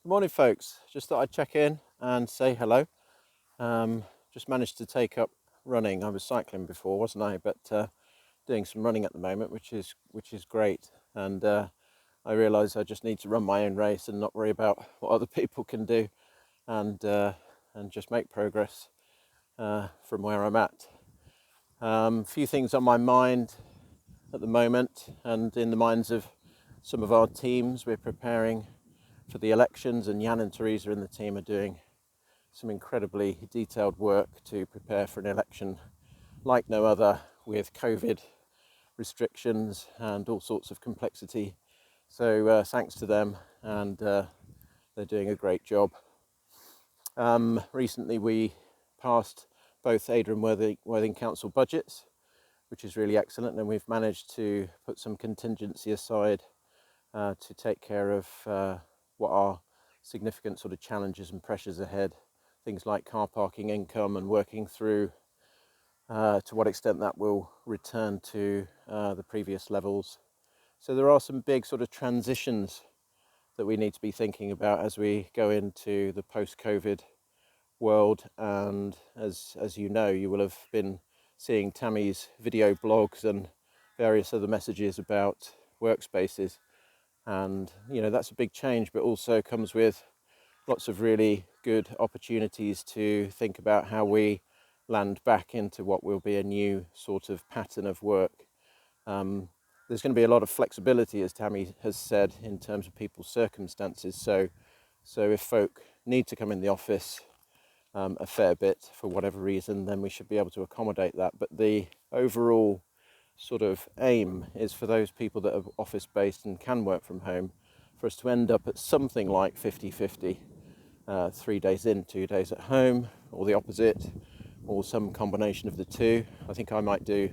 Good morning, folks. Just thought I'd check in and say hello. Just managed to take up running. I was cycling before, wasn't I? But doing some running at the moment, which is great. And I realise I just need to run my own race and not worry about what other people can do, and and just make progress from where I'm at. A few things on my mind at the moment, and in the minds of some of our teams. We're preparing for the elections, and Jan and Teresa in the team are doing some incredibly detailed work to prepare for an election like no other, with COVID restrictions and all sorts of complexity. So thanks to them, and they're doing a great job. Recently we passed both Ada and Worthing Council budgets, which is really excellent, and we've managed to put some contingency aside to take care of what are significant sort of challenges and pressures ahead. Things like car parking income, and working through to what extent that will return to the previous levels. So there are some big sort of transitions that we need to be thinking about as we go into the post-COVID world. And as you know, you will have been seeing Tammy's video blogs and various other messages about workspaces. And that's a big change, but also comes with lots of really good opportunities to think about how we land back into what will be a new sort of pattern of work. There's going to be a lot of flexibility, as Tammy has said, in terms of people's circumstances. So if folk need to come in the office a fair bit for whatever reason, then we should be able to accommodate that. But the overall sort of aim is for those people that are office based and can work from home, for us to end up at something like 50-50, 3 days in, 2 days at home, or the opposite, or some combination of the two. I think I might do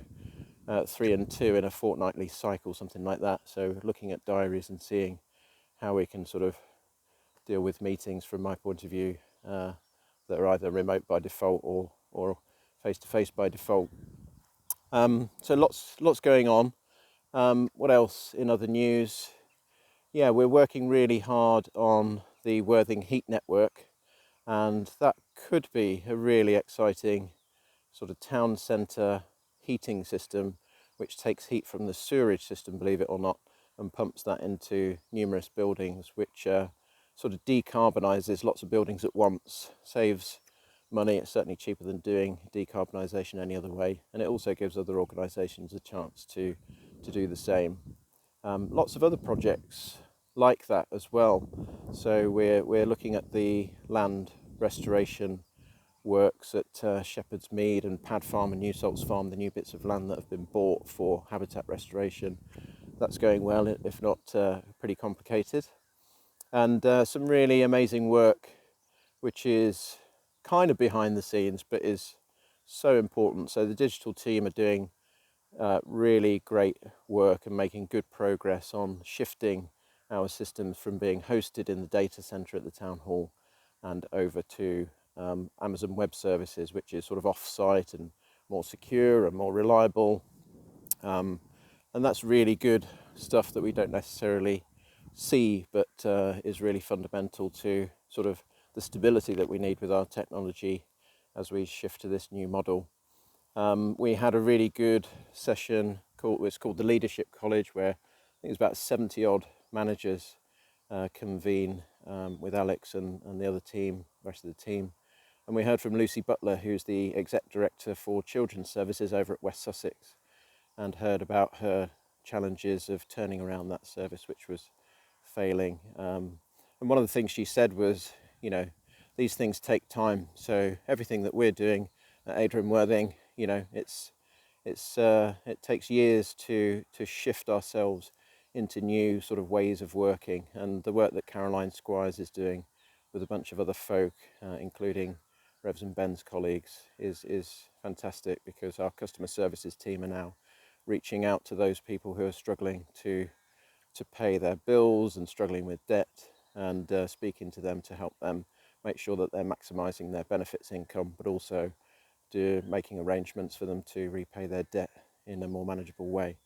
3 and 2 in a fortnightly cycle, something like that. So looking at diaries and seeing how we can sort of deal with meetings from my point of view that are either remote by default or face-to-face by default. So lots going on. What else in other news? Yeah, we're working really hard on the Worthing Heat Network, and that could be a really exciting sort of town centre heating system, which takes heat from the sewerage system, believe it or not, and pumps that into numerous buildings, which sort of decarbonises lots of buildings at once, saves money. It's certainly cheaper than doing decarbonisation any other way, and it also gives other organisations a chance to do the same. Lots of other projects like that as well. So we're looking at the land restoration works at Shepherd's Mead and Pad Farm and New Salts Farm, the new bits of land that have been bought for habitat restoration. That's going well, if not pretty complicated. And some really amazing work, which is kind of behind the scenes, but is so important. So the digital team are doing really great work and making good progress on shifting our systems from being hosted in the data center at the town hall and over to Amazon Web Services, which is sort of off-site and more secure and more reliable. And that's really good stuff that we don't necessarily see, but is really fundamental to sort of the stability that we need with our technology as we shift to this new model. We had a really good session it's called the Leadership College, where I think it's about 70 odd managers convene with Alex and the other team, the rest of the team. And we heard from Lucy Butler, who's the Exec Director for Children's Services over at West Sussex, and heard about her challenges of turning around that service, which was failing. And one of the things she said was, these things take time. So everything that we're doing at Ada and Worthing, it takes years to shift ourselves into new sort of ways of working. And the work that Caroline Squires is doing with a bunch of other folk, including Revs and Ben's colleagues, is fantastic, because our customer services team are now reaching out to those people who are struggling to pay their bills and struggling with debt, and speaking to them to help them make sure that they're maximising their benefits income, but also making arrangements for them to repay their debt in a more manageable way.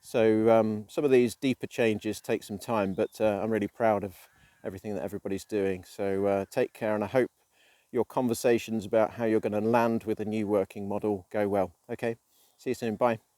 So some of these deeper changes take some time, but I'm really proud of everything that everybody's doing. So take care, and I hope your conversations about how you're going to land with a new working model go well. Okay, see you soon. Bye.